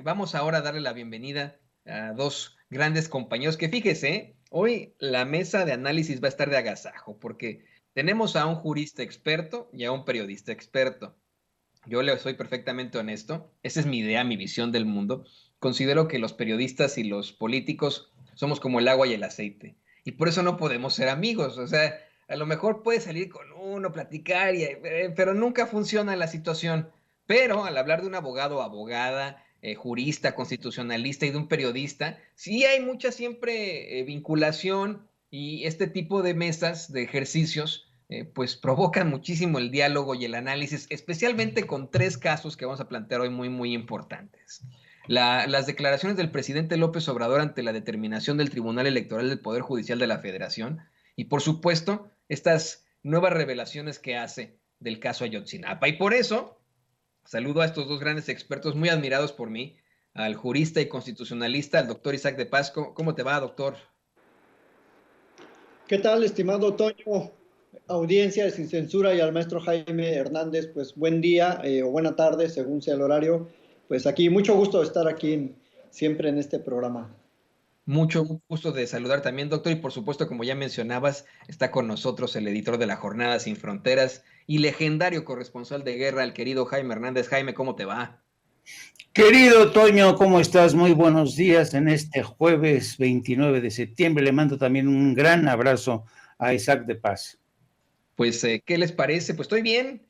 vamos ahora a darle la bienvenida a dos grandes compañeros que fíjese, hoy la mesa de análisis va a estar de agasajo porque tenemos a un jurista experto y a un periodista experto. Yo le soy perfectamente honesto, esa es mi idea, mi visión del mundo. Considero que los periodistas y los políticos somos como el agua y el aceite y por eso no podemos ser amigos. O sea, a lo mejor puede salir con uno, platicar, pero nunca funciona la situación. Pero al hablar de un abogado o abogada, jurista, constitucionalista y de un periodista, sí hay mucha siempre vinculación y este tipo de mesas, de ejercicios, pues provocan muchísimo el diálogo y el análisis, especialmente con tres casos que vamos a plantear hoy muy importantes. Las declaraciones del presidente López Obrador ante la determinación del Tribunal Electoral del Poder Judicial de la Federación y, por supuesto, estas nuevas revelaciones que hace del caso Ayotzinapa. Y por eso saludo a estos dos grandes expertos muy admirados por mí, al jurista y constitucionalista, al doctor Isaac de Paz. ¿Cómo te va, doctor? ¿Qué tal, estimado Toño? Audiencia de Sin Censura y al maestro Jaime Hernández, pues buen día o buena tarde, según sea el horario. Pues aquí, mucho gusto de estar aquí siempre en este programa. Mucho gusto de saludar también, doctor, y por supuesto, como ya mencionabas, está con nosotros el editor de la Jornada Sin Fronteras y legendario corresponsal de guerra, el querido Jaime Hernández. Jaime, ¿cómo te va? Querido Toño, ¿cómo estás? Muy buenos días en este jueves 29 de septiembre. Le mando también un gran abrazo a Isaac de Paz. Pues, ¿qué les parece? Pues estoy bien,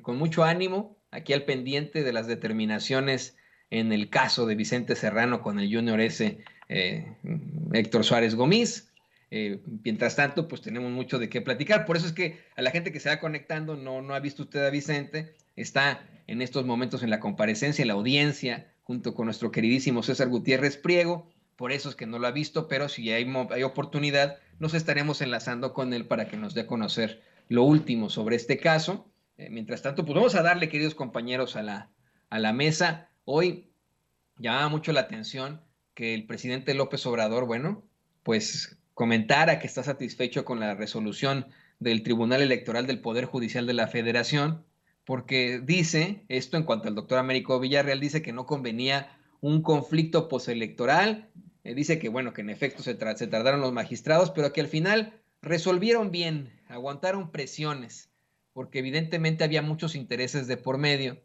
con mucho ánimo, aquí al pendiente de las determinaciones en el caso de Vicente Serrano con el Junior S. Héctor Suárez Gómez. Mientras tanto, pues tenemos mucho de qué platicar. Por eso es que a la gente que se va conectando no ha visto usted a Vicente, está en estos momentos en la comparecencia, en la audiencia, junto con nuestro queridísimo César Gutiérrez Priego. Por eso es que no lo ha visto, pero si hay oportunidad, nos estaremos enlazando con él para que nos dé a conocer lo último sobre este caso. Mientras tanto, pues vamos a darle, queridos compañeros, a la mesa. Hoy llama mucho la atención que el presidente López Obrador, bueno, pues comentara que está satisfecho con la resolución del Tribunal Electoral del Poder Judicial de la Federación, porque dice, esto en cuanto al doctor Américo Villarreal, dice que no convenía un conflicto postelectoral, dice que bueno, que en efecto se tardaron los magistrados, pero que al final resolvieron bien, aguantaron presiones, porque evidentemente había muchos intereses de por medio,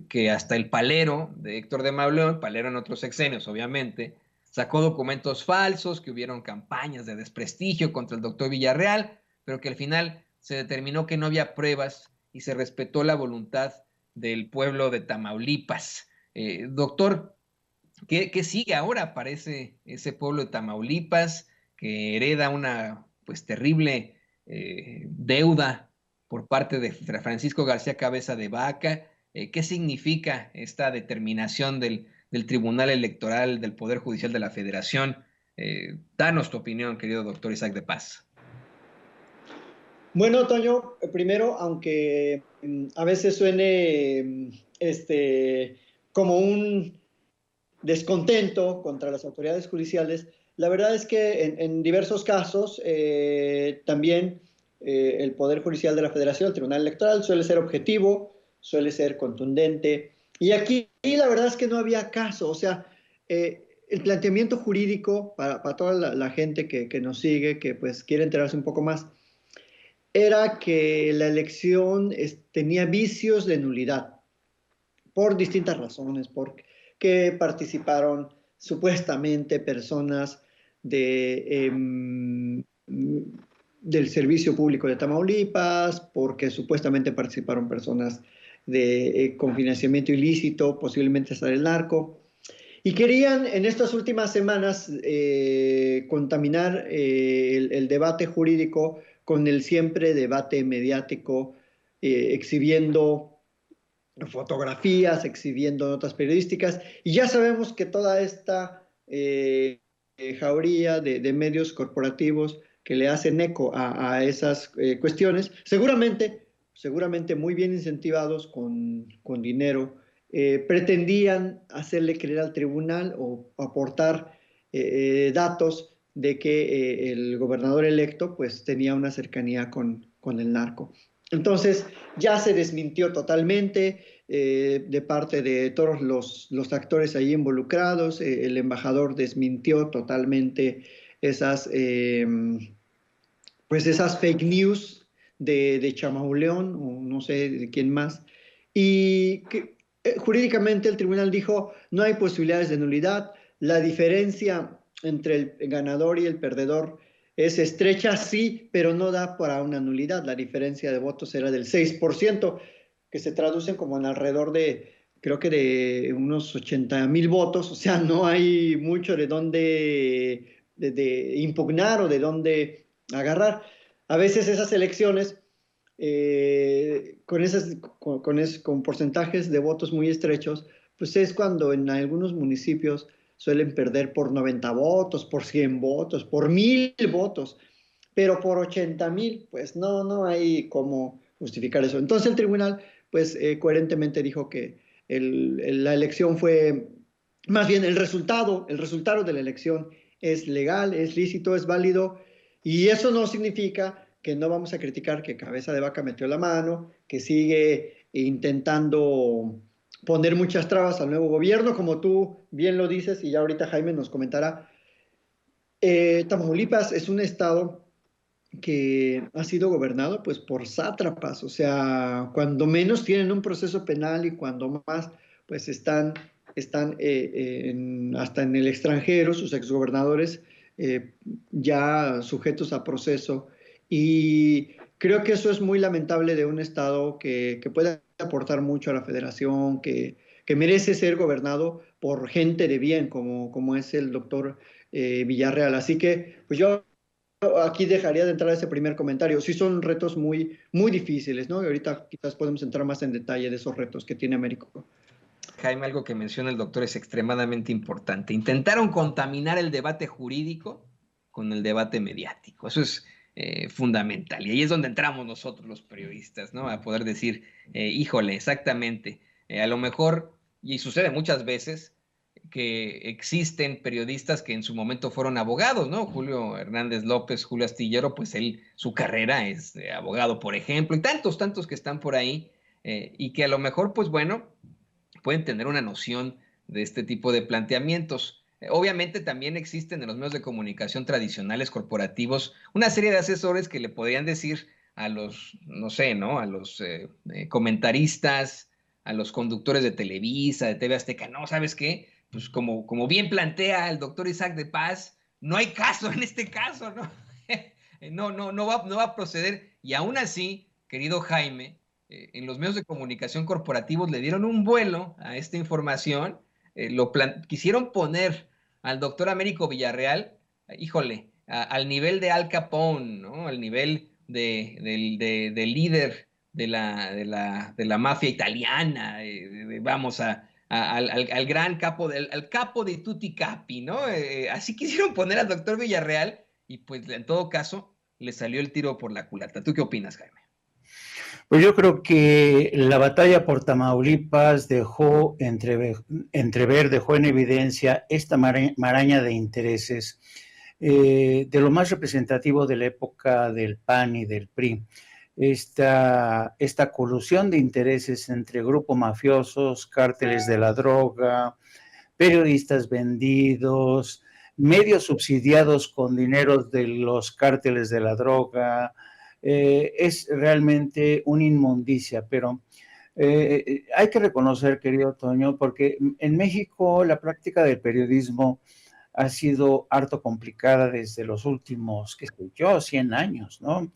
que hasta el Palero de Héctor de Mauleón, Palero en otros sexenios, obviamente, sacó documentos falsos, que hubieron campañas de desprestigio contra el doctor Villarreal, pero que al final se determinó que no había pruebas y se respetó la voluntad del pueblo de Tamaulipas. Doctor, ¿qué sigue ahora para ese pueblo de Tamaulipas que hereda una pues terrible deuda por parte de Francisco García Cabeza de Vaca? ¿Qué significa esta determinación del Tribunal Electoral del Poder Judicial de la Federación? Danos tu opinión, querido doctor Isaac de Paz. Bueno, Toño, primero, aunque a veces suene como un descontento contra las autoridades judiciales, la verdad es que en diversos casos también el Poder Judicial de la Federación, el Tribunal Electoral, suele ser objetivo, suele ser contundente. Y aquí la verdad es que no había caso, o sea, el planteamiento jurídico para toda la gente que nos sigue, que pues quiere enterarse un poco más, era que la elección tenía vicios de nulidad por distintas razones, porque participaron supuestamente personas del Servicio Público de Tamaulipas, porque supuestamente participaron personas con financiamiento ilícito, posiblemente hasta del narco, y querían en estas últimas semanas contaminar el debate jurídico con el siempre debate mediático, exhibiendo fotografías, exhibiendo notas periodísticas, y ya sabemos que toda esta jauría de medios corporativos que le hacen eco a esas cuestiones, seguramente muy bien incentivados con dinero, pretendían hacerle creer al tribunal o aportar datos de que el gobernador electo pues tenía una cercanía con el narco. Entonces, ya se desmintió totalmente de parte de todos los actores ahí involucrados. El embajador desmintió totalmente esas, pues esas fake news de Chamauleón, o no sé de quién más. Y jurídicamente el tribunal dijo, no hay posibilidades de nulidad. La diferencia entre el ganador y el perdedor es estrecha, sí, pero no da para una nulidad. La diferencia de votos era del 6%, que se traducen como en alrededor de, creo que de unos 80,000 votos. O sea, no hay mucho de dónde de impugnar o de dónde agarrar. A veces esas elecciones con porcentajes de votos muy estrechos, pues es cuando en algunos municipios suelen perder por 90 votos, por 100 votos, por 1,000 votos, pero por 80,000, pues no hay cómo justificar eso. Entonces el tribunal, pues coherentemente dijo que la elección fue, más bien el resultado de la elección es legal, es lícito, es válido, y eso no significa que no vamos a criticar que Cabeza de Vaca metió la mano, que sigue intentando poner muchas trabas al nuevo gobierno, como tú bien lo dices, y ya ahorita Jaime nos comentará. Tamaulipas es un estado que ha sido gobernado pues por sátrapas, o sea, cuando menos tienen un proceso penal y cuando más pues están hasta en el extranjero, sus exgobernadores ya sujetos a proceso, y creo que eso es muy lamentable de un estado que puede aportar mucho a la federación, que merece ser gobernado por gente de bien como es el doctor Villarreal. Así que pues yo aquí dejaría de entrar ese primer comentario. Sí son retos muy, muy difíciles, ¿no? Y ahorita quizás podemos entrar más en detalle de esos retos que tiene Américo. Jaime, algo que menciona el doctor es extremadamente importante. Intentaron contaminar el debate jurídico con el debate mediático. Eso es fundamental. Y ahí es donde entramos nosotros los periodistas, ¿no? A poder decir, híjole, exactamente. A lo mejor, y sucede muchas veces, que existen periodistas que en su momento fueron abogados, ¿no? Julio Hernández López, Julio Astillero, pues él, su carrera es de abogado, por ejemplo, y tantos que están por ahí, y que a lo mejor, pues bueno, pueden tener una noción de este tipo de planteamientos. Obviamente también existen en los medios de comunicación tradicionales corporativos una serie de asesores que le podrían decir a los, no sé, ¿no? A los comentaristas, a los conductores de Televisa, de TV Azteca, no, ¿sabes qué? Pues como bien plantea el doctor Isaac de Paz, no hay caso en este caso, ¿no? no va a proceder. Y aún así, querido Jaime, en los medios de comunicación corporativos le dieron un vuelo a esta información, quisieron poner al doctor Américo Villarreal, híjole, al nivel de Al Capone, ¿no? Al nivel del líder de la mafia italiana, vamos al gran capo, al capo de Tutti Capi, ¿no? Así quisieron poner al doctor Villarreal y pues en todo caso le salió el tiro por la culata. ¿Tú qué opinas, Jaime? Pues yo creo que la batalla por Tamaulipas dejó entrever, dejó en evidencia esta maraña de intereses de lo más representativo de la época del PAN y del PRI. Esta colusión de intereses entre grupos mafiosos, cárteles de la droga, periodistas vendidos, medios subsidiados con dineros de los cárteles de la droga, es realmente una inmundicia, pero hay que reconocer, querido Toño, porque en México la práctica del periodismo ha sido harto complicada desde los últimos, qué sé yo, 100 años, ¿no?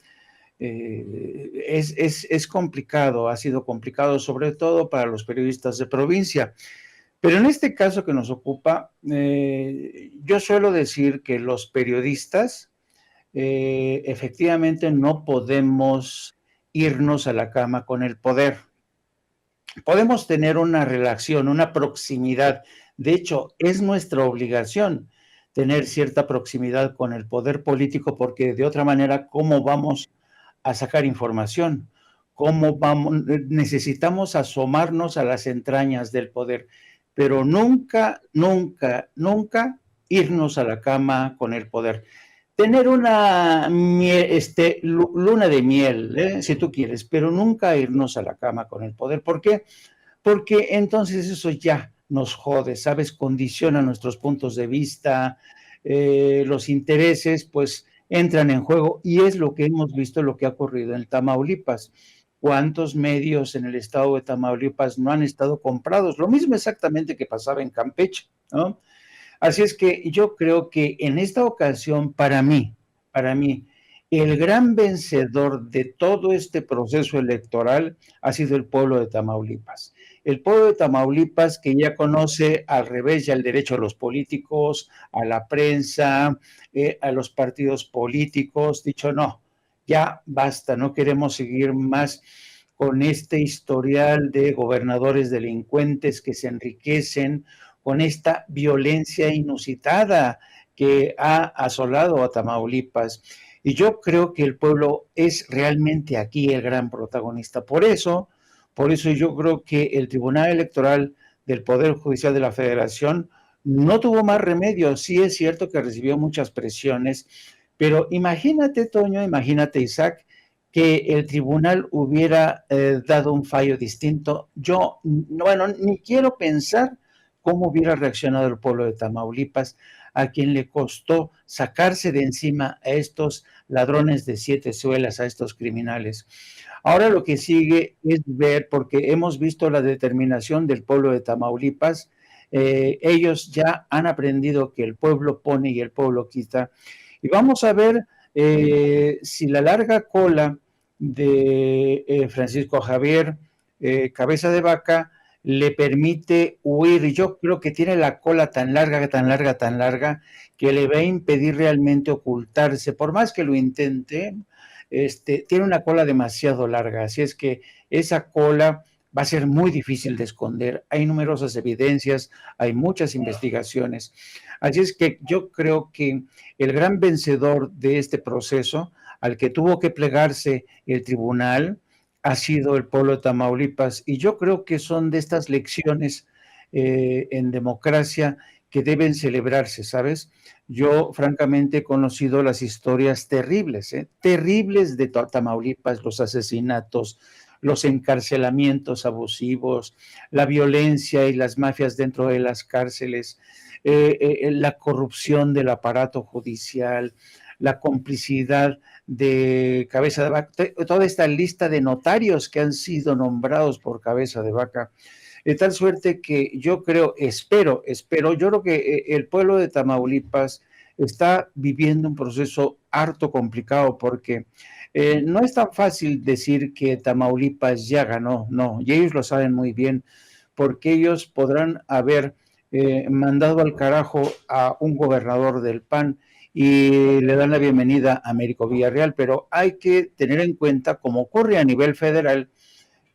Es complicado, ha sido complicado sobre todo para los periodistas de provincia. Pero en este caso que nos ocupa, yo suelo decir que los periodistas efectivamente no podemos irnos a la cama con el poder. Podemos tener una relación, una proximidad. De hecho, es nuestra obligación tener cierta proximidad con el poder político, porque de otra manera, ¿cómo vamos a sacar información? Necesitamos asomarnos a las entrañas del poder, pero nunca irnos a la cama con el poder. tener una luna de miel, si tú quieres, pero nunca irnos a la cama con el poder. ¿Por qué? Porque entonces eso ya nos jode, ¿sabes? Condiciona nuestros puntos de vista, los intereses, pues entran en juego y es lo que hemos visto, lo que ha ocurrido en Tamaulipas. ¿Cuántos medios en el estado de Tamaulipas no han estado comprados? Lo mismo exactamente que pasaba en Campeche, ¿no? Así es que yo creo que en esta ocasión, para mí, el gran vencedor de todo este proceso electoral ha sido el pueblo de Tamaulipas. El pueblo de Tamaulipas que ya conoce al revés ya el derecho a los políticos, a la prensa, a los partidos políticos, dicho no, ya basta, no queremos seguir más con este historial de gobernadores delincuentes que se enriquecen, con esta violencia inusitada que ha asolado a Tamaulipas. Y yo creo que el pueblo es realmente aquí el gran protagonista. Por eso yo creo que el Tribunal Electoral del Poder Judicial de la Federación no tuvo más remedio. Sí es cierto que recibió muchas presiones, pero imagínate, Toño, imagínate, Isaac, que el tribunal hubiera dado un fallo distinto. Yo, bueno, ni quiero pensar cómo hubiera reaccionado el pueblo de Tamaulipas, a quien le costó sacarse de encima a estos ladrones de 7 suelas, a estos criminales. Ahora lo que sigue es ver, porque hemos visto la determinación del pueblo de Tamaulipas, ellos ya han aprendido que el pueblo pone y el pueblo quita, y vamos a ver si la larga cola de Francisco Javier Cabeza de Vaca le permite huir. Yo creo que tiene la cola tan larga, tan larga, tan larga, que le va a impedir realmente ocultarse. Por más que lo intente, tiene una cola demasiado larga. Así es que esa cola va a ser muy difícil de esconder. Hay numerosas evidencias, hay muchas investigaciones. Así es que yo creo que el gran vencedor de este proceso, al que tuvo que plegarse el tribunal, ha sido el pueblo de Tamaulipas. Y yo creo que son de estas lecciones en democracia que deben celebrarse, ¿sabes? Yo, francamente, he conocido las historias terribles, terribles de Tamaulipas, los asesinatos, los encarcelamientos abusivos, la violencia y las mafias dentro de las cárceles, la corrupción del aparato judicial, la complicidad de Cabeza de Vaca, toda esta lista de notarios que han sido nombrados por Cabeza de Vaca, de tal suerte que yo creo, espero, yo creo que el pueblo de Tamaulipas está viviendo un proceso harto complicado porque no es tan fácil decir que Tamaulipas ya ganó, no, y ellos lo saben muy bien, porque ellos podrán haber mandado al carajo a un gobernador del PAN y le dan la bienvenida a Américo Villarreal, pero hay que tener en cuenta, como ocurre a nivel federal,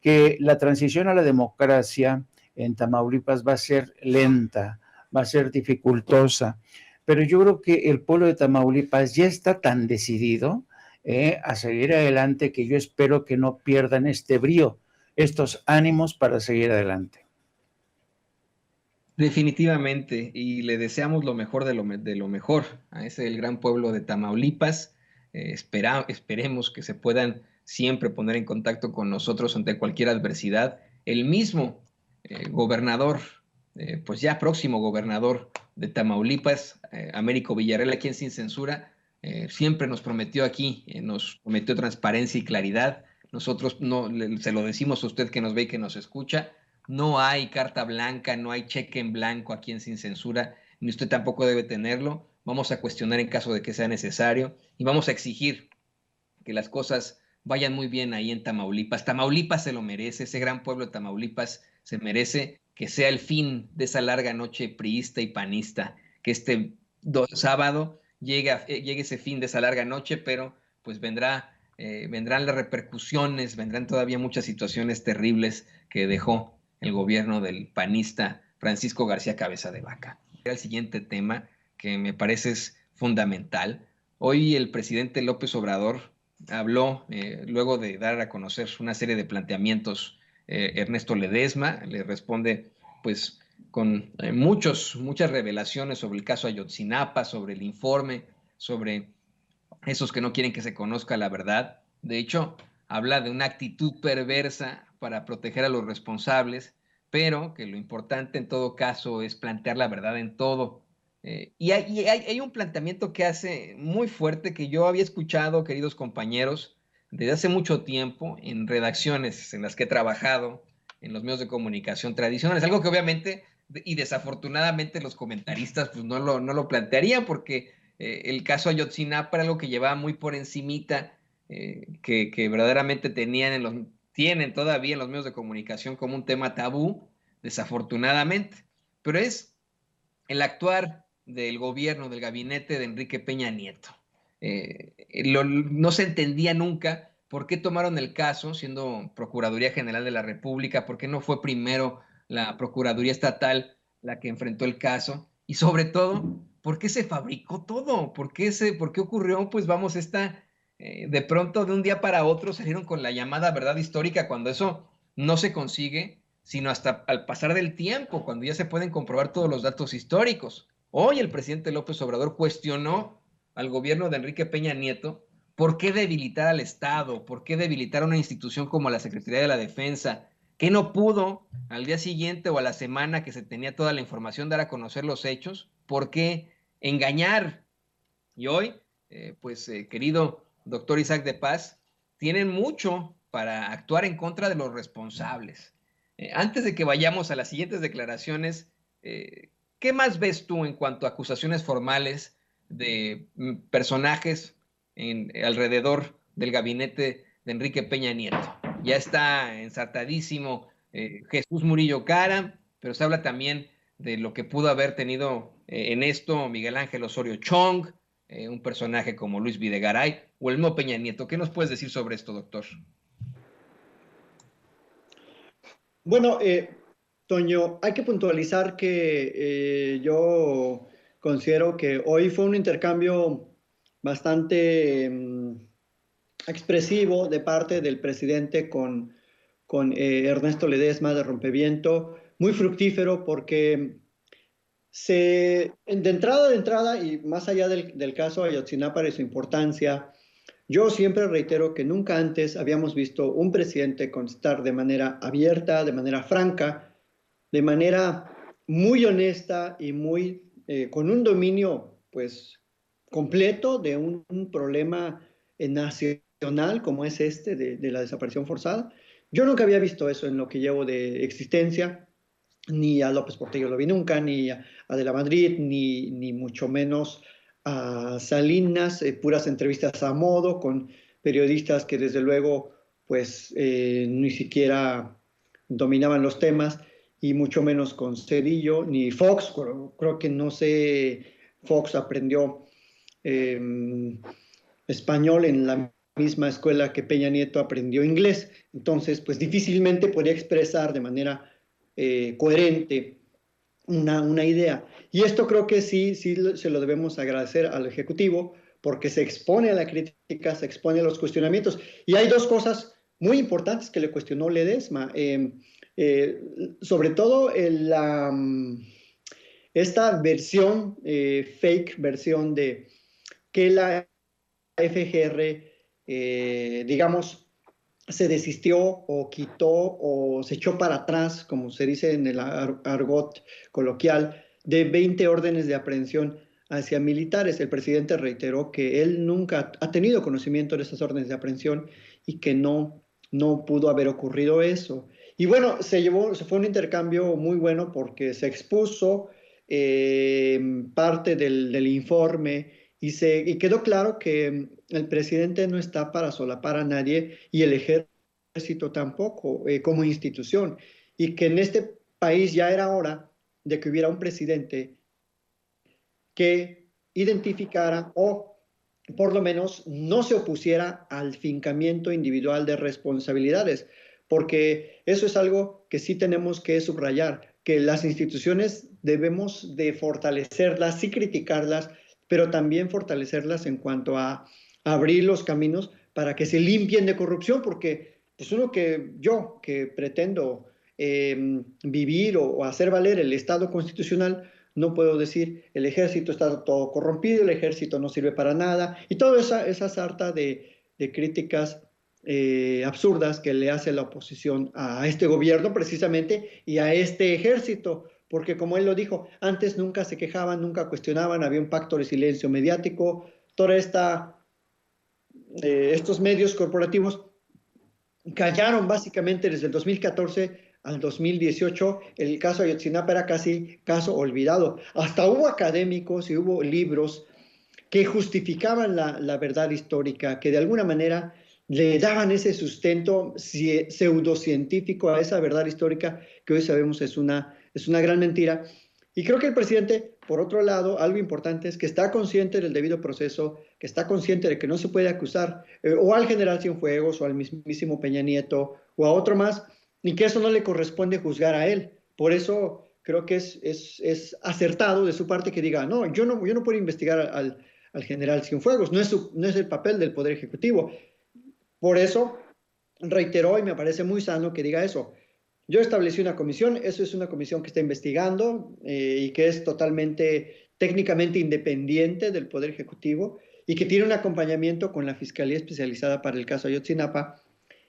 que la transición a la democracia en Tamaulipas va a ser lenta, va a ser dificultosa, pero yo creo que el pueblo de Tamaulipas ya está tan decidido a seguir adelante que yo espero que no pierdan este brío, estos ánimos para seguir adelante. Definitivamente, y le deseamos lo mejor de lo mejor a ese el gran pueblo de Tamaulipas. Esperemos que se puedan siempre poner en contacto con nosotros ante cualquier adversidad. El mismo gobernador, pues ya próximo gobernador de Tamaulipas, Américo Villarreal, aquí en Sin Censura, siempre nos prometió aquí, nos prometió transparencia y claridad. Nosotros no, se lo decimos a usted que nos ve y que nos escucha. No hay carta blanca, no hay cheque en blanco aquí en Sin Censura, ni usted tampoco debe tenerlo. Vamos a cuestionar en caso de que sea necesario y vamos a exigir que las cosas vayan muy bien ahí en Tamaulipas. Tamaulipas se lo merece, ese gran pueblo de Tamaulipas se merece que sea el fin de esa larga noche priista y panista, que este sábado llegue ese fin de esa larga noche, pero pues vendrán las repercusiones, vendrán todavía muchas situaciones terribles que dejó el gobierno del panista Francisco García Cabeza de Vaca. El siguiente tema que me parece es fundamental. Hoy el presidente López Obrador habló, luego de dar a conocer una serie de planteamientos, Ernesto Ledesma le responde pues con muchas revelaciones sobre el caso Ayotzinapa, sobre el informe, sobre esos que no quieren que se conozca la verdad. De hecho, habla de una actitud perversa para proteger a los responsables, pero que lo importante en todo caso es plantear la verdad en todo. Hay un planteamiento que hace muy fuerte que yo había escuchado, queridos compañeros, desde hace mucho tiempo en redacciones en las que he trabajado, en los medios de comunicación tradicionales, algo que obviamente y desafortunadamente los comentaristas pues no lo plantearían porque el caso Ayotzinapa era algo que llevaba muy por encimita, que verdaderamente tienen todavía en los medios de comunicación como un tema tabú, desafortunadamente. Pero es el actuar del gobierno, del gabinete de Enrique Peña Nieto. No se entendía nunca por qué tomaron el caso siendo Procuraduría General de la República, por qué no fue primero la Procuraduría Estatal la que enfrentó el caso y sobre todo, ¿por qué se fabricó todo? ¿Por qué ocurrió? Pues vamos, de pronto de un día para otro salieron con la llamada verdad histórica cuando eso no se consigue sino hasta al pasar del tiempo, cuando ya se pueden comprobar todos los datos históricos. Hoy el presidente López Obrador cuestionó al gobierno de Enrique Peña Nieto por qué debilitar al Estado, por qué debilitar una institución como la Secretaría de la Defensa, que no pudo al día siguiente o a la semana que se tenía toda la información dar a conocer los hechos, por qué engañar. Y hoy, querido doctor Isaac de Paz, tienen mucho para actuar en contra de los responsables. Antes de que vayamos a las siguientes declaraciones, ¿qué más ves tú en cuanto a acusaciones formales de personajes alrededor del gabinete de Enrique Peña Nieto? Ya está ensartadísimo Jesús Murillo Caram, pero se habla también de lo que pudo haber tenido en esto Miguel Ángel Osorio Chong, un personaje como Luis Videgaray o el mismo Peña Nieto. ¿Qué nos puedes decir sobre esto, doctor? Bueno, Toño, hay que puntualizar que yo considero que hoy fue un intercambio bastante expresivo de parte del presidente con Ernesto Ledesma de Rompeviento, muy fructífero porque de entrada, y más allá del caso Ayotzinapa y su importancia, yo siempre reitero que nunca antes habíamos visto un presidente contestar de manera abierta, de manera franca, de manera muy honesta y con un dominio pues completo de un problema nacional como es este de la desaparición forzada. Yo nunca había visto eso en lo que llevo de existencia, ni a López Portillo lo vi nunca, ni a De la Madrid, ni mucho menos a Salinas, puras entrevistas a modo con periodistas que desde luego pues ni siquiera dominaban los temas y mucho menos con Cedillo, ni Fox, creo que no sé, Fox aprendió eh, español en la misma escuela que Peña Nieto aprendió inglés, entonces pues difícilmente podía expresar de manera coherente una idea. Y esto creo que sí se lo debemos agradecer al Ejecutivo porque se expone a la crítica, se expone a los cuestionamientos. Y hay dos cosas muy importantes que le cuestionó Ledesma. Sobre todo esta versión, fake versión de que la FGR, digamos, se desistió o quitó o se echó para atrás, como se dice en el argot coloquial, de 20 órdenes de aprehensión hacia militares. El presidente reiteró que él nunca ha tenido conocimiento de esas órdenes de aprehensión y que no pudo haber ocurrido eso. Y bueno, se fue un intercambio muy bueno porque se expuso parte del informe y quedó claro que el presidente no está para solapar a nadie y el ejército tampoco como institución. Y que en este país ya era hora de que hubiera un presidente que identificara o por lo menos no se opusiera al fincamiento individual de responsabilidades, porque eso es algo que sí tenemos que subrayar, que las instituciones debemos de fortalecerlas, sí criticarlas, pero también fortalecerlas en cuanto a abrir los caminos para que se limpien de corrupción, porque pues yo que pretendo vivir o hacer valer el Estado constitucional, no puedo decir el ejército está todo corrompido, el ejército no sirve para nada, y toda esa sarta de críticas absurdas que le hace la oposición a este gobierno precisamente y a este ejército, porque como él lo dijo, antes nunca se quejaban, nunca cuestionaban, había un pacto de silencio mediático, toda estos medios corporativos callaron básicamente desde el 2014 al 2018, el caso Ayotzinapa era casi caso olvidado. Hasta hubo académicos y hubo libros que justificaban la verdad histórica, que de alguna manera le daban ese sustento pseudocientífico a esa verdad histórica que hoy sabemos es una gran mentira. Y creo que el presidente, por otro lado, algo importante es que está consciente del debido proceso, que está consciente de que no se puede acusar o al general Cienfuegos o al mismísimo Peña Nieto o a otro más, y que eso no le corresponde juzgar a él. Por eso creo que es acertado de su parte que diga, no, yo no puedo investigar al general Cienfuegos, no es el papel del Poder Ejecutivo. Por eso reiteró, y me parece muy sano que diga eso. Yo establecí una comisión, eso es una comisión que está investigando y que es totalmente técnicamente independiente del Poder Ejecutivo y que tiene un acompañamiento con la Fiscalía Especializada para el caso Ayotzinapa.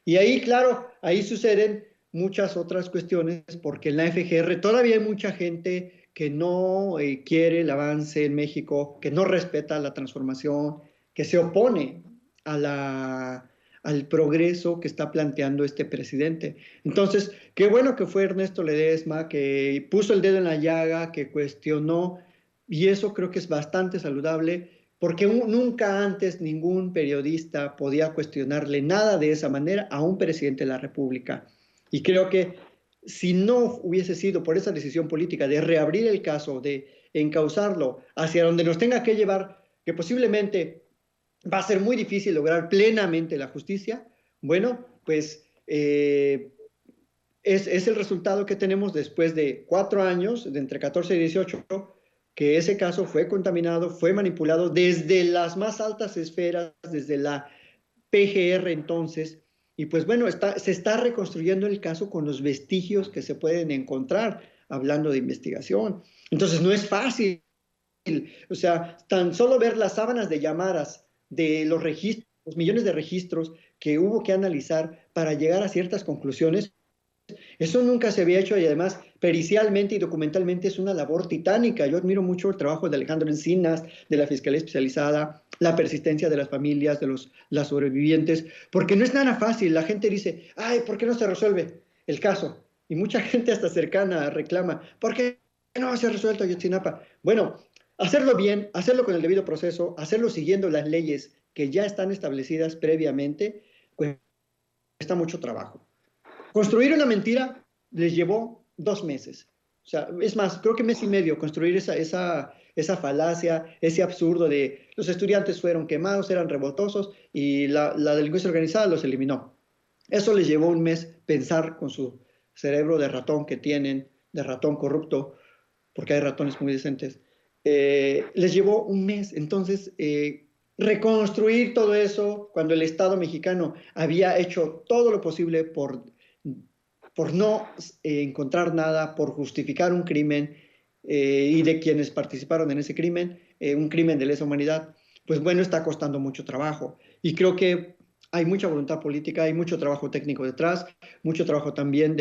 Y ahí, claro, ahí suceden muchas otras cuestiones porque en la FGR todavía hay mucha gente que no quiere el avance en México, que no respeta la transformación, que se opone al progreso que está planteando este presidente. Entonces, qué bueno que fue Ernesto Ledesma, que puso el dedo en la llaga, que cuestionó, y eso creo que es bastante saludable, porque nunca antes ningún periodista podía cuestionarle nada de esa manera a un presidente de la República. Y creo que si no hubiese sido por esa decisión política de reabrir el caso, de encauzarlo hacia donde nos tenga que llevar, que posiblemente va a ser muy difícil lograr plenamente la justicia, bueno, pues es el resultado que tenemos después de 4 años, de entre 14 y 18, que ese caso fue contaminado, fue manipulado desde las más altas esferas, desde la PGR entonces, y pues bueno, se está reconstruyendo el caso con los vestigios que se pueden encontrar hablando de investigación. Entonces no es fácil, o sea, tan solo ver las sábanas de llamadas de los registros, los millones de registros que hubo que analizar para llegar a ciertas conclusiones, eso nunca se había hecho y además pericialmente y documentalmente es una labor titánica. Yo admiro mucho el trabajo de Alejandro Encinas, de la Fiscalía Especializada, la persistencia de las familias, de las sobrevivientes, porque no es nada fácil. La gente dice, ay, ¿por qué no se resuelve el caso? Y mucha gente hasta cercana reclama, ¿por qué no se ha resuelto Ayotzinapa? Bueno, hacerlo bien, hacerlo con el debido proceso, hacerlo siguiendo las leyes que ya están establecidas previamente, cuesta mucho trabajo. Construir una mentira les llevó 2 meses. O sea, es más, creo que mes y medio construir esa falacia, ese absurdo de los estudiantes fueron quemados, eran revoltosos y la delincuencia organizada los eliminó. Eso les llevó un mes pensar con su cerebro de ratón que tienen, de ratón corrupto, porque hay ratones muy decentes. Les llevó un mes. Entonces, reconstruir todo eso cuando el Estado mexicano había hecho todo lo posible por no encontrar nada, por justificar un crimen y de quienes participaron en ese crimen, un crimen de lesa humanidad, pues bueno, está costando mucho trabajo. Y creo que hay mucha voluntad política, hay mucho trabajo técnico detrás, mucho trabajo también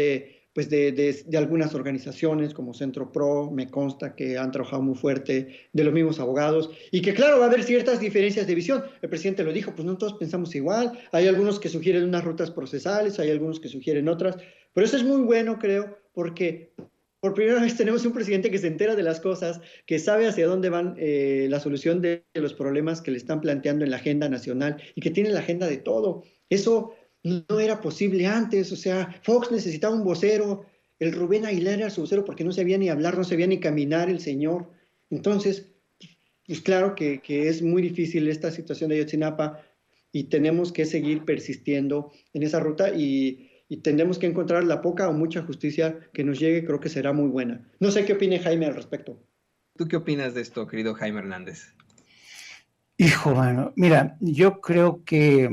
pues de algunas organizaciones como Centro Pro, me consta que han trabajado muy fuerte, de los mismos abogados, y que claro, va a haber ciertas diferencias de visión. El presidente lo dijo, pues no todos pensamos igual, hay algunos que sugieren unas rutas procesales, hay algunos que sugieren otras, pero eso es muy bueno, creo, porque por primera vez tenemos un presidente que se entera de las cosas, que sabe hacia dónde van la solución de los problemas que le están planteando en la agenda nacional y que tiene la agenda de todo. Eso no era posible antes, o sea, Fox necesitaba un vocero, el Rubén Aguilar era su vocero porque no sabía ni hablar, no sabía ni caminar el señor. Entonces, pues claro que es muy difícil esta situación de Ayotzinapa y tenemos que seguir persistiendo en esa ruta y tendremos que encontrar la poca o mucha justicia que nos llegue, creo que será muy buena. No sé qué opine Jaime al respecto. ¿Tú qué opinas de esto, querido Jaime Hernández? Hijo, mano, mira, yo creo que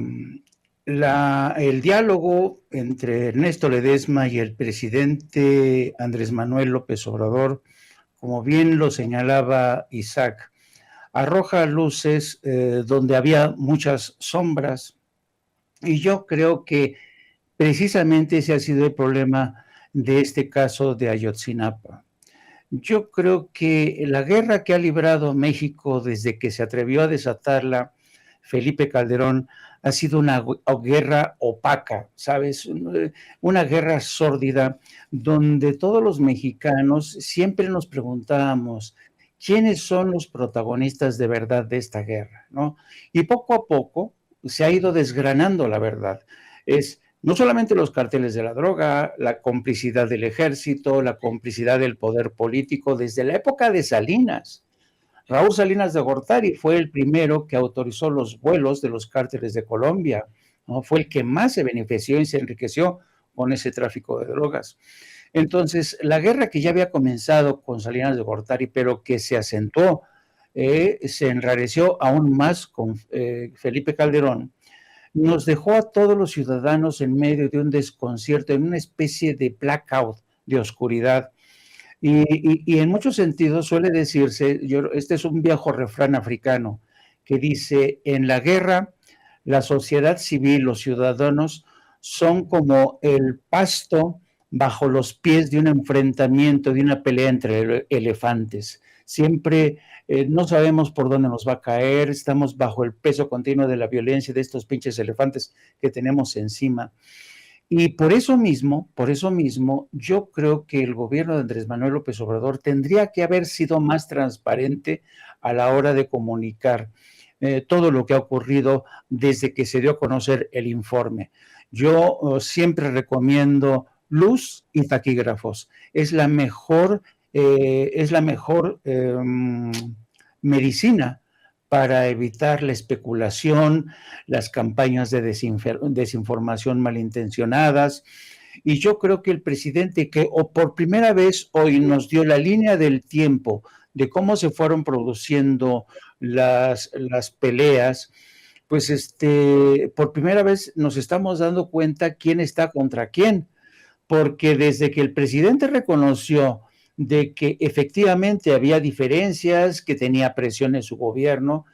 el diálogo entre Ernesto Ledesma y el presidente Andrés Manuel López Obrador como bien lo señalaba Isaac, arroja luces donde había muchas sombras, y yo creo que precisamente ese ha sido el problema de este caso de Ayotzinapa. Yo creo que la guerra que ha librado México desde que se atrevió a desatarla Felipe Calderón ha sido una guerra opaca, ¿sabes? Una guerra sórdida donde todos los mexicanos siempre nos preguntábamos quiénes son los protagonistas de verdad de esta guerra, ¿no? Y poco a poco se ha ido desgranando la verdad. Es no solamente los carteles de la droga, la complicidad del ejército, la complicidad del poder político desde la época de Salinas. Raúl Salinas de Gortari fue el primero que autorizó los vuelos de los cárteles de Colombia, ¿no? Fue el que más se benefició y se enriqueció con ese tráfico de drogas. Entonces, la guerra que ya había comenzado con Salinas de Gortari, pero que se acentuó, se enrareció aún más con Felipe Calderón, nos dejó a todos los ciudadanos en medio de un desconcierto, en una especie de blackout, de oscuridad. Y en muchos sentidos suele decirse, este es un viejo refrán africano, que dice, en la guerra, la sociedad civil, los ciudadanos, son como el pasto bajo los pies de un enfrentamiento, de una pelea entre elefantes. Siempre no sabemos por dónde nos va a caer, estamos bajo el peso continuo de la violencia de estos pinches elefantes que tenemos encima. Y por eso mismo, yo creo que el gobierno de Andrés Manuel López Obrador tendría que haber sido más transparente a la hora de comunicar todo lo que ha ocurrido desde que se dio a conocer el informe. Yo siempre recomiendo luz y taquígrafos. Es la mejor medicina para evitar la especulación, las campañas de desinformación malintencionadas. Y yo creo que el presidente, que por primera vez hoy nos dio la línea del tiempo de cómo se fueron produciendo las peleas, pues por primera vez nos estamos dando cuenta quién está contra quién, porque desde que el presidente reconoció de que efectivamente había diferencias, que tenía presión en su gobierno,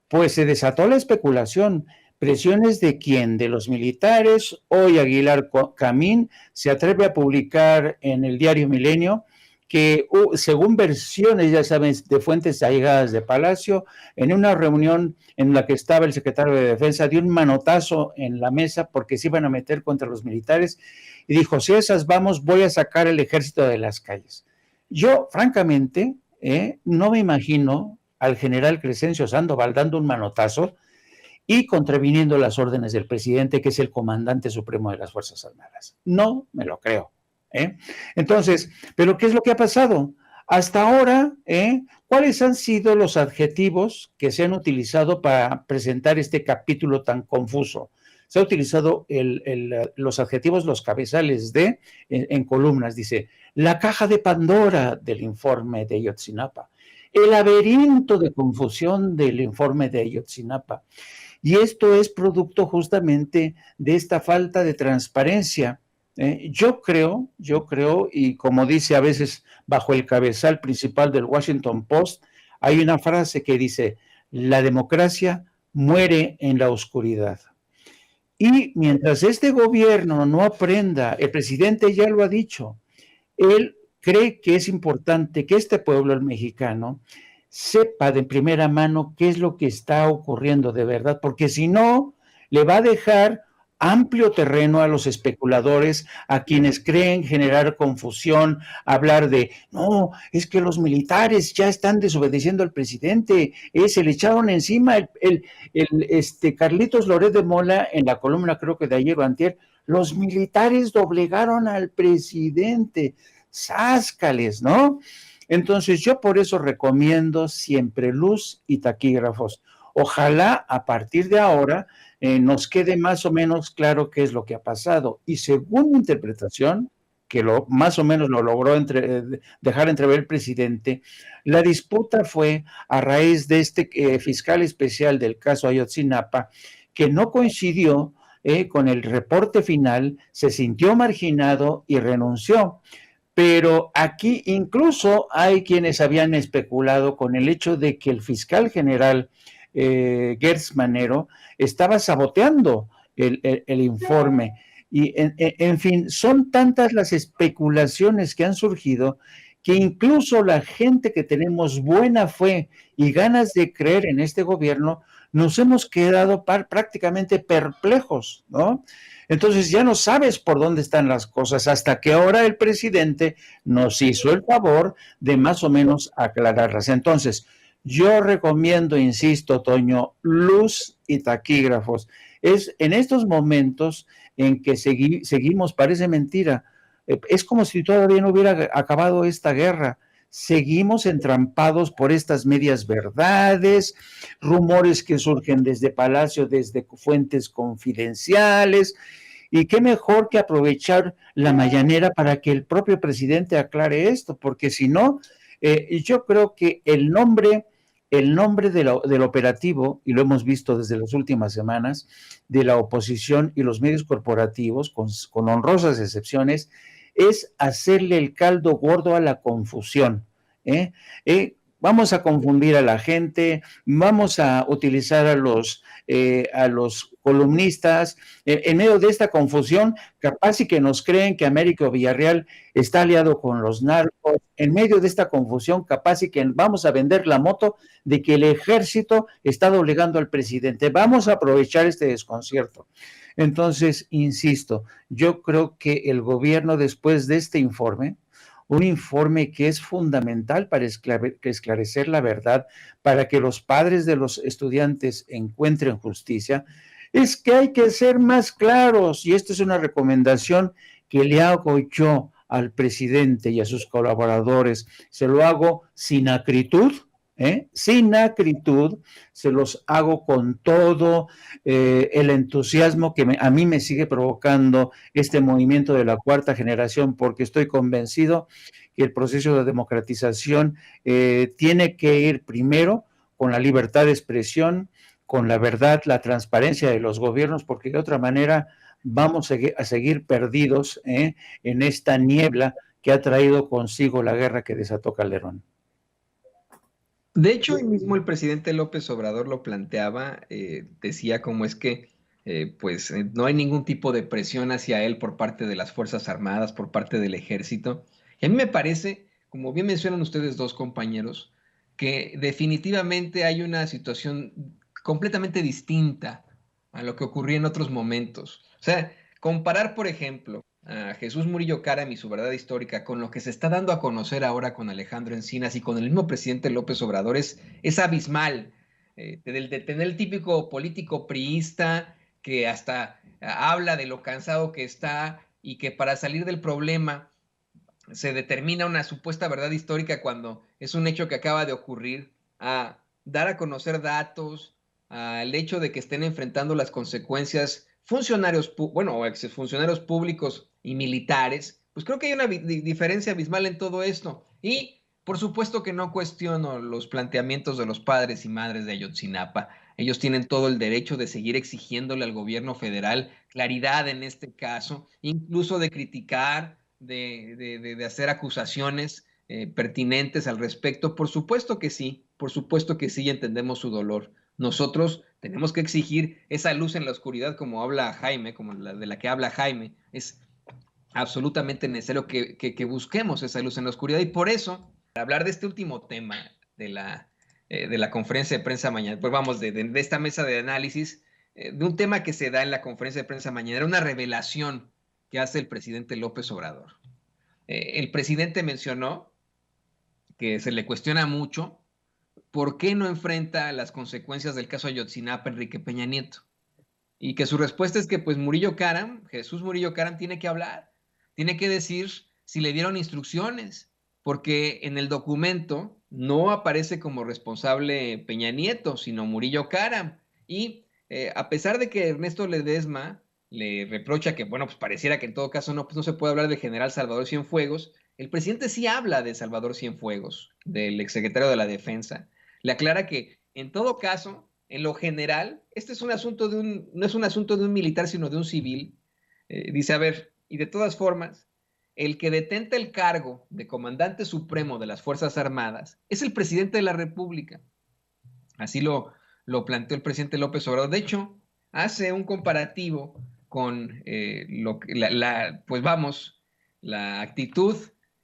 pues se desató la especulación. ¿Presiones de quién? De los militares. Hoy Aguilar Camín se atreve a publicar en el diario Milenio que según versiones, ya saben, de fuentes allegadas de Palacio, en una reunión en la que estaba el secretario de Defensa, dio un manotazo en la mesa porque se iban a meter contra los militares y dijo, si esas vamos, voy a sacar el ejército de las calles. Yo, francamente, no me imagino al general Crescencio Sandoval dando un manotazo y contraviniendo las órdenes del presidente, que es el comandante supremo de las Fuerzas Armadas. No me lo creo. Entonces, ¿pero qué es lo que ha pasado? Hasta ahora, ¿cuáles han sido los adjetivos que se han utilizado para presentar este capítulo tan confuso? Se ha utilizado los adjetivos, los cabezales en columnas, dice, la caja de Pandora del informe de Ayotzinapa, el laberinto de confusión del informe de Ayotzinapa. Y esto es producto justamente de esta falta de transparencia. Yo creo, y como dice a veces bajo el cabezal principal del Washington Post, hay una frase que dice, la democracia muere en la oscuridad. Y mientras este gobierno no aprenda, el presidente ya lo ha dicho, él cree que es importante que este pueblo, el mexicano, sepa de primera mano qué es lo que está ocurriendo de verdad, porque si no, le va a dejar amplio terreno a los especuladores, a quienes creen generar confusión, hablar de, no, es que los militares ya están desobedeciendo al presidente, se le echaron encima Carlitos Loret de Mola en la columna, creo que de ayer o antier, los militares doblegaron al presidente, sáscales, ¿no? Entonces yo por eso recomiendo siempre luz y taquígrafos. Ojalá a partir de ahora nos quede más o menos claro qué es lo que ha pasado. Y según mi interpretación, que más o menos lo logró dejar entrever el presidente, la disputa fue a raíz de este fiscal especial del caso Ayotzinapa, que no coincidió con el reporte final, se sintió marginado y renunció. Pero aquí incluso hay quienes habían especulado con el hecho de que el fiscal general Gertz Manero estaba saboteando el informe. Y en fin, son tantas las especulaciones que han surgido que incluso la gente que tenemos buena fe y ganas de creer en este gobierno, nos hemos quedado prácticamente perplejos, ¿no? Entonces ya no sabes por dónde están las cosas hasta que ahora el presidente nos hizo el favor de más o menos aclararlas. Entonces, yo recomiendo, insisto, Toño, luz y taquígrafos. Es en estos momentos en que seguimos, parece mentira, es como si todavía no hubiera acabado esta guerra. Seguimos entrampados por estas medias verdades, rumores que surgen desde Palacio, desde fuentes confidenciales, y qué mejor que aprovechar la mañanera para que el propio presidente aclare esto, porque si no, yo creo que el nombre del operativo, y lo hemos visto desde las últimas semanas, de la oposición y los medios corporativos, con honrosas excepciones, es hacerle el caldo gordo a la confusión. Vamos a confundir a la gente, vamos a utilizar a los columnistas, en medio de esta confusión, capaz y que nos creen que Américo Villarreal está aliado con los narcos, en medio de esta confusión, capaz y que vamos a vender la moto de que el ejército está doblegando al presidente. Vamos a aprovechar este desconcierto. Entonces, insisto, yo creo que el gobierno, después de este informe, un informe que es fundamental para esclarecer la verdad, para que los padres de los estudiantes encuentren justicia, es que hay que ser más claros, y esta es una recomendación que le hago yo al presidente y a sus colaboradores. Se lo hago sin acritud, sin acritud, se los hago con todo el entusiasmo que a mí me sigue provocando este movimiento de la cuarta generación, porque estoy convencido que el proceso de democratización tiene que ir primero con la libertad de expresión, con la verdad, la transparencia de los gobiernos, porque de otra manera vamos a seguir perdidos en esta niebla que ha traído consigo la guerra que desató Calderón. De hecho, hoy mismo el presidente López Obrador lo planteaba, decía cómo es que no hay ningún tipo de presión hacia él por parte de las Fuerzas Armadas, por parte del Ejército. Y a mí me parece, como bien mencionan ustedes dos compañeros, que definitivamente hay una situación completamente distinta a lo que ocurría en otros momentos. O sea, comparar, por ejemplo, a Jesús Murillo Caram y su verdad histórica con lo que se está dando a conocer ahora con Alejandro Encinas y con el mismo presidente López Obrador es abismal. De tener el típico político priista que hasta habla de lo cansado que está y que para salir del problema se determina una supuesta verdad histórica cuando es un hecho que acaba de ocurrir, a dar a conocer datos, al hecho de que estén enfrentando las consecuencias funcionarios, o exfuncionarios públicos y militares, pues creo que hay una diferencia abismal en todo esto. Y por supuesto que no cuestiono los planteamientos de los padres y madres de Ayotzinapa. Ellos tienen todo el derecho de seguir exigiéndole al gobierno federal claridad en este caso, incluso de criticar, de hacer acusaciones pertinentes al respecto. Por supuesto que sí, entendemos su dolor. Nosotros tenemos que exigir esa luz en la oscuridad, como habla Jaime, como de la que habla Jaime. Es absolutamente necesario que busquemos esa luz en la oscuridad, y por eso, para hablar de este último tema de la conferencia de prensa mañana, pues vamos, de esta mesa de análisis, de un tema que se da en la conferencia de prensa mañana, era una revelación que hace el presidente López Obrador. El presidente mencionó que se le cuestiona mucho por qué no enfrenta las consecuencias del caso Ayotzinapa Enrique Peña Nieto. Y que su respuesta es que pues Jesús Murillo Caram tiene que hablar, tiene que decir si le dieron instrucciones, porque en el documento no aparece como responsable Peña Nieto, sino Murillo Caram. Y a pesar de que Ernesto Ledesma le reprocha que, bueno, pues pareciera que en todo caso no se puede hablar del general Salvador Cienfuegos, el presidente sí habla de Salvador Cienfuegos, del exsecretario de la Defensa. Le aclara que en todo caso, en lo general, este es un asunto no es un asunto de un militar, sino de un civil. Dice, a ver, y de todas formas, el que detenta el cargo de comandante supremo de las Fuerzas Armadas es el presidente de la República. Así lo planteó el presidente López Obrador. De hecho, hace un comparativo con pues vamos, la actitud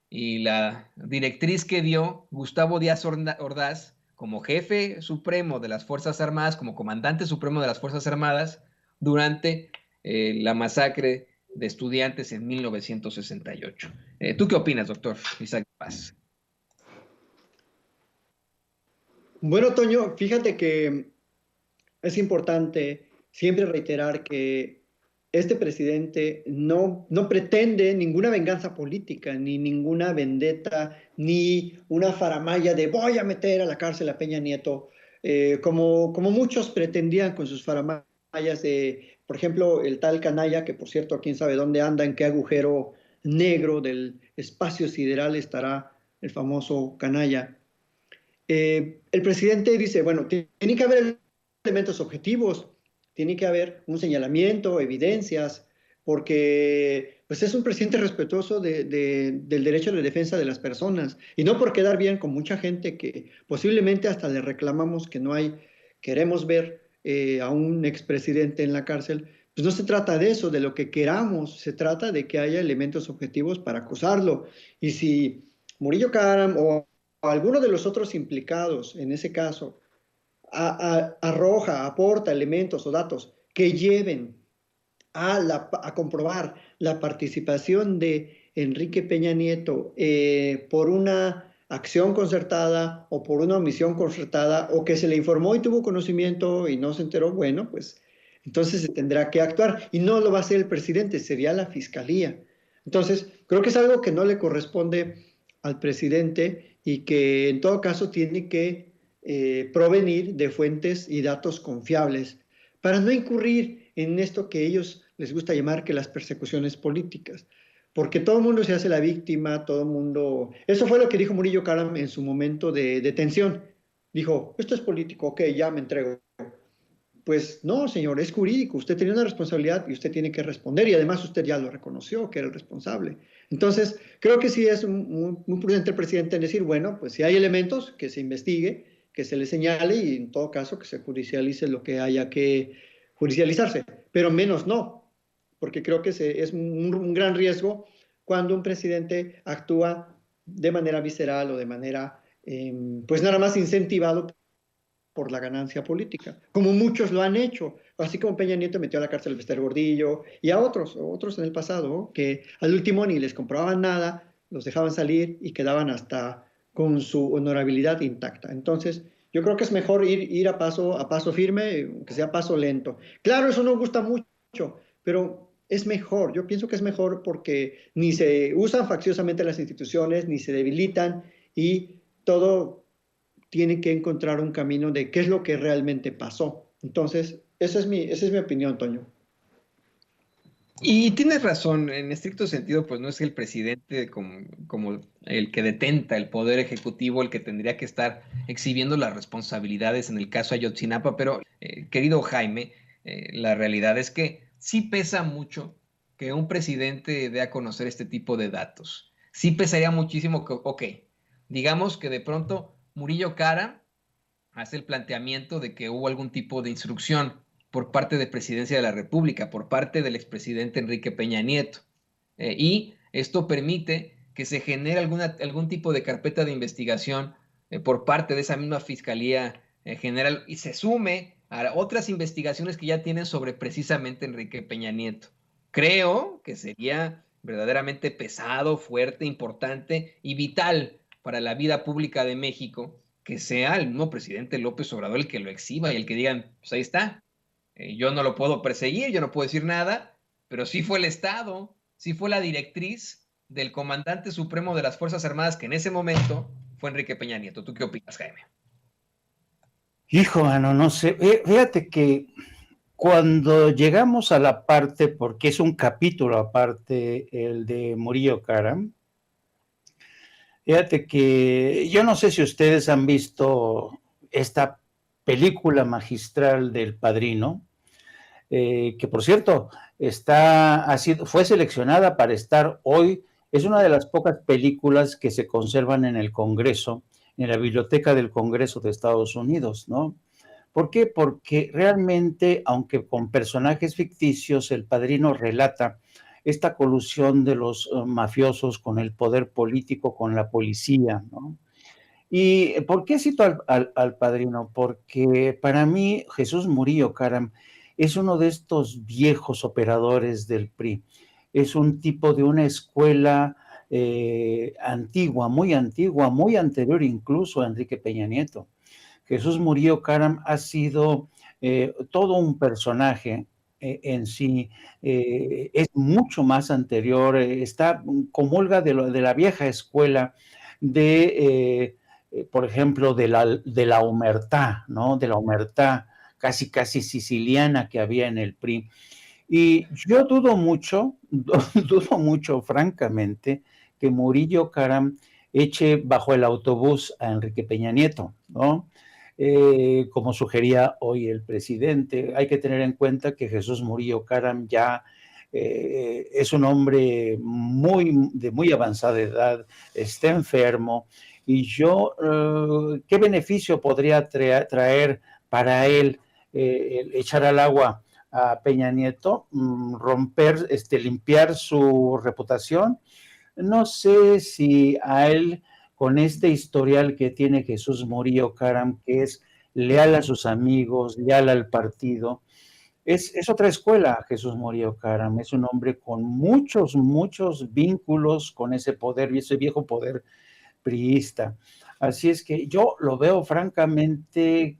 y la directriz que dio Gustavo Díaz Ordaz como jefe supremo de las Fuerzas Armadas, como comandante supremo de las Fuerzas Armadas, durante la masacre de estudiantes en 1968. ¿Tú qué opinas, doctor Isaac Paz? Bueno, Toño, fíjate que es importante siempre reiterar que este presidente no pretende ninguna venganza política, ni ninguna vendetta, ni una faramalla de voy a meter a la cárcel a Peña Nieto, como muchos pretendían con sus faramallas de, por ejemplo, el tal Canalla, que por cierto, quién sabe dónde anda, en qué agujero negro del espacio sideral estará el famoso Canalla. El presidente dice, bueno, tiene que haber elementos objetivos, tiene que haber un señalamiento, evidencias, porque pues es un presidente respetuoso del derecho de defensa de las personas y no por quedar bien con mucha gente que posiblemente hasta le reclamamos que no hay, queremos ver a un expresidente en la cárcel. Pues no se trata de eso, de lo que queramos, se trata de que haya elementos objetivos para acusarlo. Y si Murillo Karam o alguno de los otros implicados en ese caso arroja, aporta elementos o datos que lleven a comprobar la participación de Enrique Peña Nieto por una acción concertada o por una omisión concertada o que se le informó y tuvo conocimiento y no se enteró, bueno, pues entonces se tendrá que actuar y no lo va a hacer el presidente, sería la fiscalía. Entonces, creo que es algo que no le corresponde al presidente y que en todo caso tiene que provenir de fuentes y datos confiables para no incurrir en esto que ellos les gusta llamar que las persecuciones políticas, porque todo el mundo se hace la víctima, todo el mundo... Eso fue lo que dijo Murillo Karam en su momento de detención. Dijo, esto es político, ok, ya me entrego. Pues no, señor, es jurídico, usted tiene una responsabilidad y usted tiene que responder y además usted ya lo reconoció que era el responsable. Entonces, creo que sí es muy prudente el presidente en decir, bueno, pues si hay elementos, que se investigue, que se le señale y en todo caso que se judicialice lo que haya que judicializarse, pero menos no, porque creo que es un gran riesgo cuando un presidente actúa de manera visceral o de manera, pues nada más incentivado por la ganancia política, como muchos lo han hecho, así como Peña Nieto metió a la cárcel a Bester Gordillo y a otros en el pasado, que al último ni les compraban nada, los dejaban salir y quedaban hasta con su honorabilidad intacta. Entonces, yo creo que es mejor ir a paso firme, que sea paso lento. Claro, eso no gusta mucho, pero es mejor, yo pienso que es mejor porque ni se usan facciosamente las instituciones, ni se debilitan y todo tiene que encontrar un camino de qué es lo que realmente pasó. Entonces, esa es mi opinión, Toño. Y tienes razón, en estricto sentido, pues no es el presidente como el que detenta el poder ejecutivo, el que tendría que estar exhibiendo las responsabilidades en el caso Ayotzinapa, pero querido Jaime, la realidad es que sí pesa mucho que un presidente dé a conocer este tipo de datos. Sí pesaría muchísimo que, ok, digamos que de pronto Murillo Karam hace el planteamiento de que hubo algún tipo de instrucción por parte de Presidencia de la República, por parte del expresidente Enrique Peña Nieto. Y esto permite que se genere algún tipo de carpeta de investigación por parte de esa misma Fiscalía General y se sume a otras investigaciones que ya tienen sobre precisamente Enrique Peña Nieto. Creo que sería verdaderamente pesado, fuerte, importante y vital para la vida pública de México que sea el mismo presidente López Obrador el que lo exhiba y el que digan, pues ahí está, yo no lo puedo perseguir, yo no puedo decir nada, pero sí fue el Estado, sí fue la directriz del comandante supremo de las Fuerzas Armadas que en ese momento fue Enrique Peña Nieto. ¿Tú qué opinas, Jaime? Hijo, mano, no sé. Fíjate que cuando llegamos a la parte, porque es un capítulo aparte, el de Murillo Karam, fíjate que yo no sé si ustedes han visto esta película magistral del Padrino, que por cierto fue seleccionada para estar hoy Es una de las pocas películas que se conservan en el Congreso, en la Biblioteca del Congreso de Estados Unidos, ¿no? ¿Por qué? Porque realmente, aunque con personajes ficticios, El Padrino relata esta colusión de los mafiosos con el poder político, con la policía, ¿no? ¿Y por qué cito al Padrino? Porque para mí Jesús Murillo Caram es uno de estos viejos operadores del PRI. Es un tipo de una escuela antigua, muy anterior incluso a Enrique Peña Nieto. Jesús Murillo Caram ha sido todo un personaje en sí, es mucho más anterior, comulga de la vieja escuela de, por ejemplo, de la omertá, ¿no? De la omertá casi, casi siciliana que había en el PRI. Y yo dudo mucho, dudo mucho, francamente, que Murillo Caram eche bajo el autobús a Enrique Peña Nieto, ¿no? Como sugería hoy el presidente. Hay que tener en cuenta que Jesús Murillo Caram ya es un hombre de muy avanzada edad, está enfermo, y yo, ¿qué beneficio podría traer para él echar al agua a Peña Nieto, romper, limpiar su reputación? No sé si a él, con este historial que tiene Jesús Murillo Caram, que es leal a sus amigos, leal al partido, es otra escuela. Jesús Murillo Caram es un hombre con muchos, muchos vínculos con ese poder y ese viejo poder priista. Así es que yo lo veo francamente,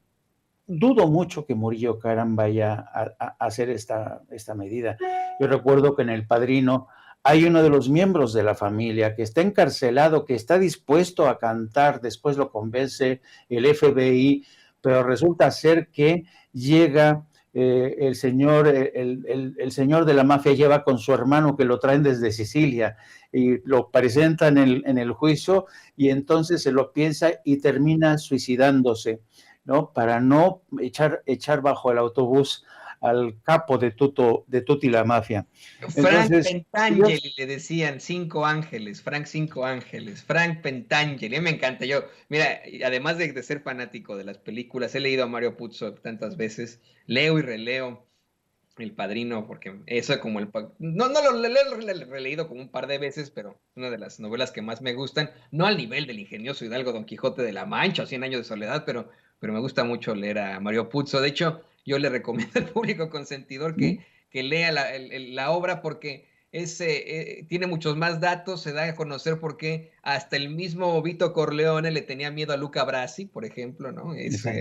dudo mucho que Murillo Caram vaya a hacer esta medida. Yo recuerdo que en El Padrino hay uno de los miembros de la familia que está encarcelado, que está dispuesto a cantar, después lo convence el FBI, pero resulta ser que llega el señor de la mafia, lleva con su hermano que lo traen desde Sicilia y lo presentan en el juicio, y entonces se lo piensa y termina suicidándose, ¿no? Para no echar bajo el autobús al capo de Tutti la Mafia. Frank Entonces, Pentangeli le decían, Cinco Ángeles, Frank Cinco Ángeles, Frank Pentangeli, a mí me encanta. Yo, mira, además de ser fanático de las películas, he leído a Mario Puzo tantas veces, leo y releo El Padrino, porque eso como no lo he releído como un par de veces, pero una de las novelas que más me gustan, no al nivel del ingenioso hidalgo Don Quijote de la Mancha o Cien años de soledad, pero me gusta mucho leer a Mario Puzo. De hecho, yo le recomiendo al público consentidor que lea la obra, porque tiene muchos más datos, se da a conocer por qué hasta el mismo Vito Corleone le tenía miedo a Luca Brasi, por ejemplo, ¿no?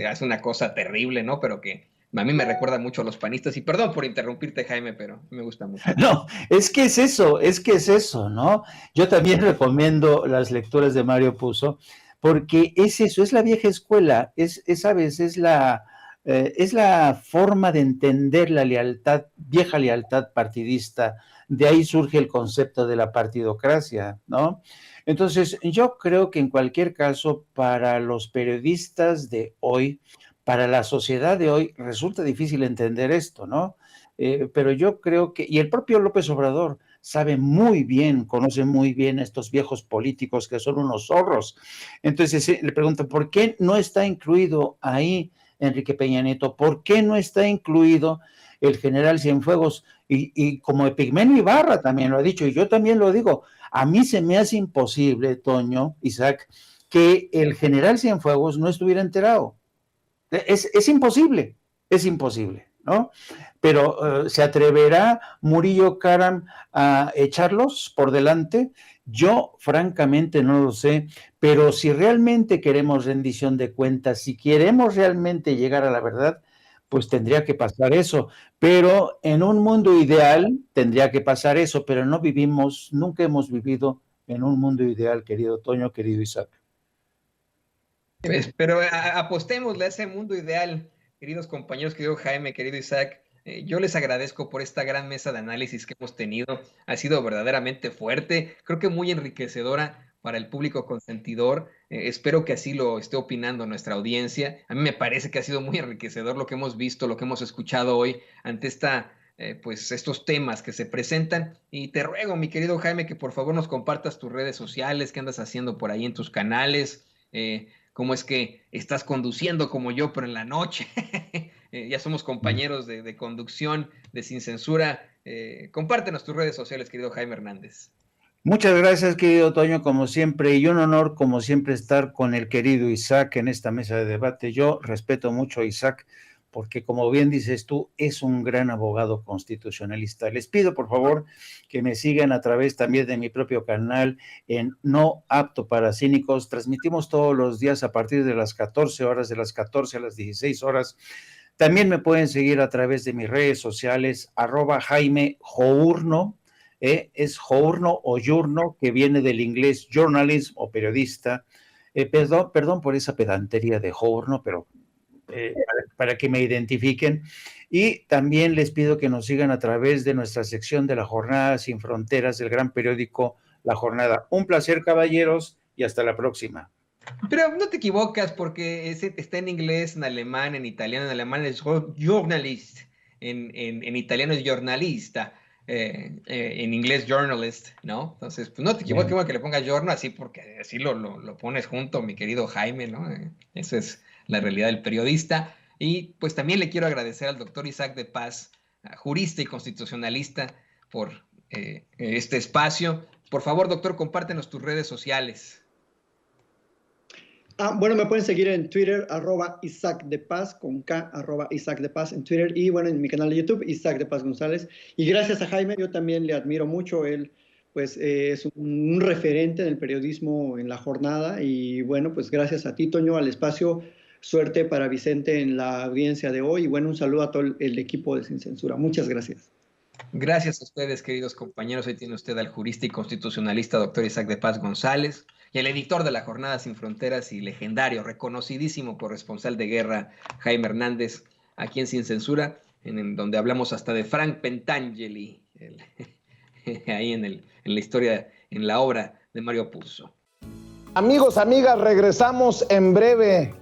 Hace una cosa terrible, ¿no? Pero que a mí me recuerda mucho a los panistas, y perdón por interrumpirte, Jaime, pero me gusta mucho. No, es que es eso, ¿no? Yo también recomiendo las lecturas de Mario Puzo, porque es eso, es la vieja escuela, ¿sabes? Es la forma de entender la lealtad, vieja lealtad partidista. De ahí surge el concepto de la partidocracia, ¿no? Entonces, yo creo que en cualquier caso, para los periodistas de hoy, para la sociedad de hoy, resulta difícil entender esto, ¿no? Pero yo creo que, y el propio López Obrador sabe muy bien, conoce muy bien a estos viejos políticos que son unos zorros. Entonces le preguntan, ¿por qué no está incluido ahí Enrique Peña Nieto? ¿Por qué no está incluido el general Cienfuegos? Y como Epigmenio Ibarra también lo ha dicho, y yo también lo digo, a mí se me hace imposible, Toño, Isaac, que el general Cienfuegos no estuviera enterado. Es imposible, ¿no? Pero ¿se atreverá Murillo Caram a echarlos por delante? Yo francamente no lo sé, pero si realmente queremos rendición de cuentas, si queremos realmente llegar a la verdad, pues tendría que pasar eso. Pero en un mundo ideal tendría que pasar eso, pero no vivimos, nunca hemos vivido en un mundo ideal, querido Toño, querido Isaac. Pero apostémosle a ese mundo ideal, queridos compañeros, querido Jaime, querido Isaac. Yo les agradezco por esta gran mesa de análisis que hemos tenido. Ha sido verdaderamente fuerte, creo que muy enriquecedora para el público consentidor. Espero que así lo esté opinando nuestra audiencia. A mí me parece que ha sido muy enriquecedor lo que hemos visto, lo que hemos escuchado hoy ante esta pues estos temas que se presentan. Y te ruego, mi querido Jaime, que por favor nos compartas tus redes sociales, qué andas haciendo por ahí en tus canales, cómo es que estás conduciendo como yo, pero en la noche. Ya somos compañeros de conducción, de Sin Censura. Compártenos tus redes sociales, querido Jaime Hernández. Muchas gracias, querido Toño, como siempre, y un honor, como siempre, estar con el querido Isaac en esta mesa de debate. Yo respeto mucho a Isaac, porque como bien dices tú, es un gran abogado constitucionalista. Les pido, por favor, que me sigan a través también de mi propio canal en No Apto para Cínicos. Transmitimos todos los días a partir de las 14 horas, de las 14 a las 16 horas. También me pueden seguir a través de mis redes sociales, @Jaime Journo, es Journo o Yurno, que viene del inglés journalism o periodista. Perdón por esa pedantería de Journo, pero para que me identifiquen. Y también les pido que nos sigan a través de nuestra sección de La Jornada Sin Fronteras, del gran periódico La Jornada. Un placer, caballeros, y hasta la próxima. Pero no te equivocas, porque está en inglés, en alemán, en italiano. En alemán es journalist, en italiano es jornalista, en inglés journalist, ¿no? Entonces, pues no te equivoques, bueno, que le pongas giorno así, porque así lo pones junto, mi querido Jaime, ¿no? Esa es la realidad del periodista. Y pues también le quiero agradecer al doctor Isaac de Paz, jurista y constitucionalista, por este espacio. Por favor, doctor, compártenos tus redes sociales. Bueno, me pueden seguir en Twitter, @Isaac de Paz, con K, @Isaac de Paz en Twitter, y bueno, en mi canal de YouTube, Isaac de Paz González. Y gracias a Jaime, yo también le admiro mucho. Él, pues, es un referente del periodismo en La Jornada. Y bueno, pues gracias a ti, Toño, al espacio. Suerte para Vicente en la audiencia de hoy. Y bueno, un saludo a todo el equipo de Sin Censura. Muchas gracias. Gracias a ustedes, queridos compañeros. Hoy tiene usted al jurista y constitucionalista doctor Isaac de Paz González y el editor de La Jornada Sin Fronteras y legendario, reconocidísimo corresponsal de guerra, Jaime Hernández, aquí en Sin Censura, en donde hablamos hasta de Frank Pentangeli, ahí en la historia, en la obra de Mario Puzo. Amigos, amigas, regresamos en breve,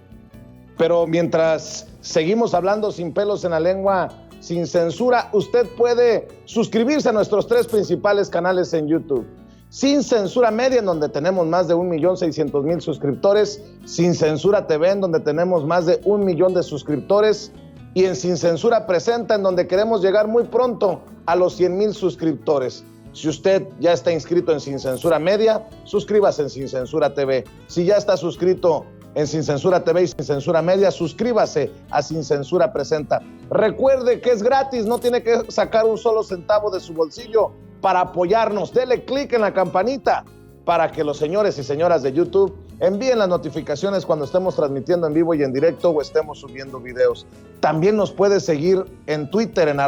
pero mientras seguimos hablando sin pelos en la lengua, sin censura, usted puede suscribirse a nuestros 3 principales canales en YouTube. Sin Censura Media, en donde tenemos más de 1.600.000 suscriptores, Sin Censura TV, en donde tenemos más de 1 millón de suscriptores, y en Sin Censura Presenta, en donde queremos llegar muy pronto a los 100,000 suscriptores. Si usted ya está inscrito en Sin Censura Media, suscríbase en Sin Censura TV. Si ya está suscrito en Sin Censura TV y Sin Censura Media, suscríbase a Sin Censura Presenta. Recuerde que es gratis, no tiene que sacar un solo centavo de su bolsillo para apoyarnos. Dele clic en la campanita para que los señores y señoras de YouTube envíen las notificaciones cuando estemos transmitiendo en vivo y en directo o estemos subiendo videos. También nos puede seguir en Twitter en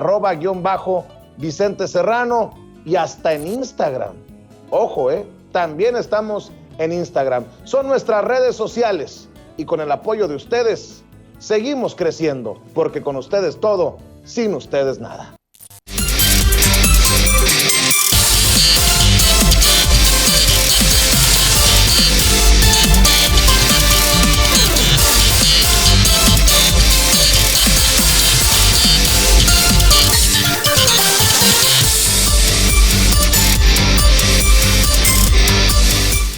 @Vicente Serrano y hasta en Instagram. Ojo, también estamos en Instagram. Son nuestras redes sociales y con el apoyo de ustedes seguimos creciendo, porque con ustedes todo, sin ustedes nada.